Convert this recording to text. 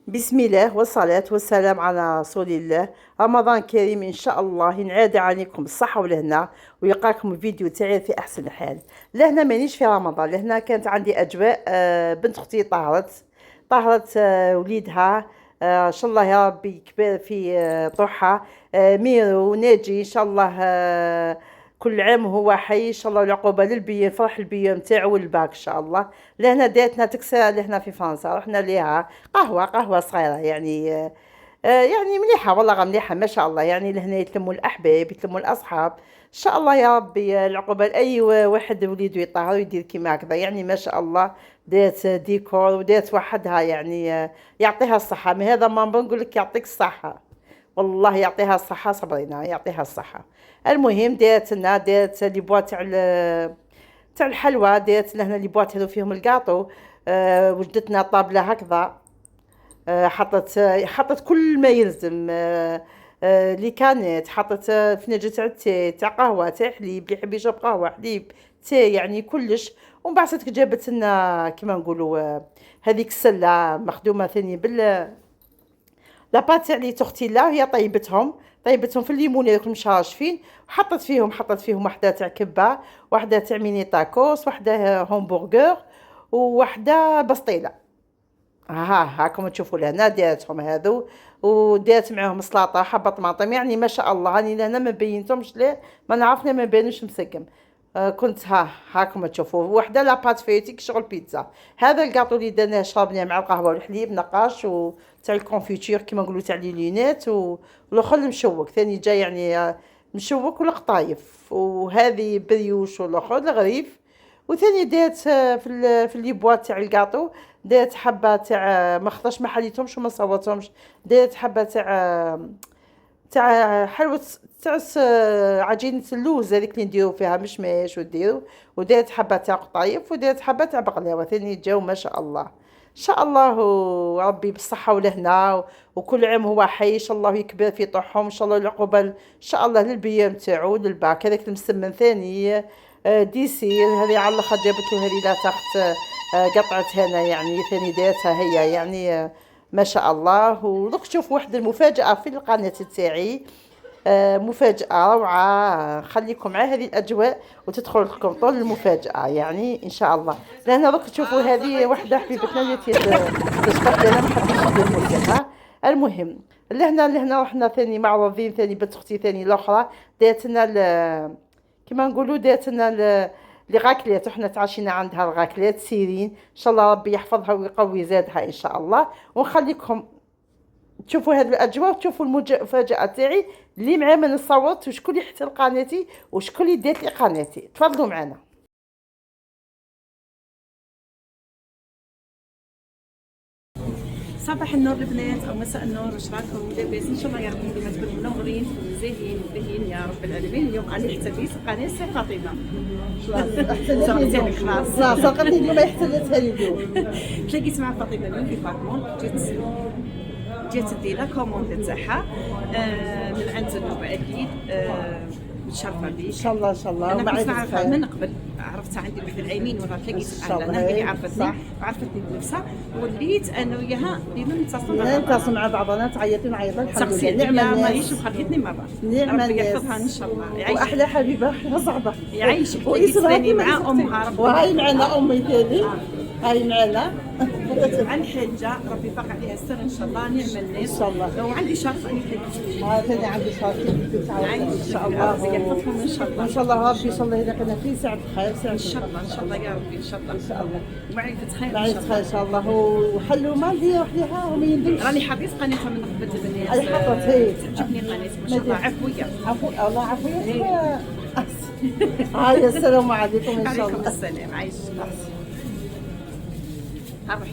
بسم الله والصلاة والسلام على رسول الله. رمضان كريم إن شاء الله ينعاد عليكم الصحة والهنا ويلقاكم الفيديو تاعي في أحسن حال. لهنا مانيش في رمضان، لهنا كانت عندي أجواء. بنت أختي طهرت وليدها. إن شاء الله يا ربي يكبر في طوحها. ميرو وناجي إن شاء الله. كل عام وهو حي ان شاء الله، والعقوبه للبي فرح البي نتاعو والباك ان شاء الله. لهنا داتنا تكسيره لهنا في فرنسا، رحنا ليها قهوه صغيره يعني. يعني مليحه والله، غا مليحه ما شاء الله. يعني لهنا يتلموا الاحباب يتلموا الاصحاب ان شاء الله يا ربي. العقوبه لاي واحد وليدو يطهر ويدير كيما هكذا يعني ما شاء الله. دات ديكور ودات وحدها يعني. يعطيها الصحه. من هذا ما بنقول لك يعطيك الصحه، والله يعطيها الصحة. صبرينا يعطيها الصحة. المهم دارت لي بواط تاع الحلوى. دارت لهنا لي بواط هذو فيهم الكاطو. وجدتنا طابلة هكذا. حطت كل ما يلزم. اللي كانت حطت فنجة تاع التاي تاع قهوة تاع حليب، اللي يحب يشرب قهوة حليب تاي يعني كلش. ومن بعد جابت لنا كيما نقولوا هذيك السلة مخدومة ثاني لاباط تاع لي تورتيلا. هي طيبتهم في الليمون هذوك مشاشفين. حطت فيهم وحده تاع كبه، وحده تاع ميني تاكوس، وحده همبرغر، ووحده بسطيله. هاكم تشوفوا لهنا دارتهم هذو. ودارت معاهم سلطه حبه طماطم يعني ما شاء الله. راني لهنا ما بينتهمش ليه، ما نعرفنا ما بينوش مسقم. كنت هاكم تشوفوا وحده لاباط فيتيك شغل بيتزا. هذا الكاطو اللي درناه شربناه مع القهوه والحليب نقاش وتاع الكونفيتور كيما نقولوا تاع لي لينات. والاخر المشوك ثاني جاي يعني. مشوك والقطايف. وهذه بريوش والاخر الغريف. وثاني دات في لي بواط تاع الكاطو. دات حبه تاع ما خطاش ما حليتهمش وما صوتهمش. دات حبه تاع حلوة تاع عجينة اللوز هذيك اللي نديرو فيها مشماش وديرو. ودارت حبة تاع قطايف ودارت حبة تاع بقلاوة ثاني جاو ما شاء الله. ان شاء الله ربي بالصحة والهنا. وكل عام هو حي ان شاء الله يكبر في طوحهم ان شاء الله. العقوبة ان شاء الله للبيام تاعو للباك هذاك المسمن ثاني. ديسير هذه على الاخر جابت له هذه لا تخت. قطعت هنا يعني ثاني دارتها هي يعني. ما شاء الله. ودوك تشوف واحد المفاجأة في القناة تاعي. مفاجأة روعة. خليكم مع هذه الأجواء وتدخل لكم طول المفاجأة يعني إن شاء الله. لأن دوك تشوفوا هذه وحدة حبيبتنا اللي تشبح لنا ما حبيتش ندير لكم. المهم لهنا رحنا ثاني معروضين ثاني بنت أختي ثاني الأخرى. داتنا كيما نقولوا داتنا لي غاكليت. وحنا تعشينا عندها الغاكليت سيرين ان شاء الله ربي يحفظها ويقوي زادها ان شاء الله. ونخليكم تشوفوا هذه الاجواء وتشوفوا المفاجاه تاعي اللي معاه من الصوت وشكون اللي يحتل قناتي وشكون اللي دات لي قناتي. تفضلوا معنا. صباح النور البنات او مساء النور، واش راكم لاباس؟ ان شاء الله يا ربي ديما تكونوا منورين وزاهيين وباهيين يا رب العالمين. اليوم راني احتفيت في قناه سي فاطمه. خلاص ساقتني اليوم احتلتها لي اليوم. تلاقيت مع فاطمه اليوم في باركمون. جات دينا كوموند تاعها من عند زنوبه اكيد. متشرفه بك ان شاء الله ان شاء الله. انا كنت نعرفها من قبل، عرفتها عندي واحد العامين ورا تلاقيت معها انا اللي عرفتني وعرفتني بنفسها. وليت انا وياها ديما نتصل مع بعضنا. تعيطي نعيط الحمد لله. نعم الناس ماهيش مخليتني مره. نعم ربي يحفظها ان شاء الله. واحلى حبيبه احلى صعبه يعيشك. تلاقيت ثاني مع امها ربي. وهاي معنا امي ثاني. هاي معنا عن حاجه ربي يبارك عليها السر ان شاء الله. نعم الناس ان شاء الله. وعندي شرف اني تلاقيت. ثاني عندي شرف ان شاء الله. ربي يحفظهم ان شاء الله. ان شاء الله ربي ان شاء الله اذا كنا في ساعه خير ان شاء الله ان شاء الله يا ربي ان شاء الله ان شاء الله. ومعرفه خير معرفة خير ان شاء الله. وحلوا مالدي وحدها وما يندمش. راني حبيت قناتها من قبل الناس. اي حطت هي تعجبني قناه ما شاء الله. عفويه عفو الله عفويه. هاي السلام عليكم ان شاء عليكم الله. السلام. عايش ها روحي.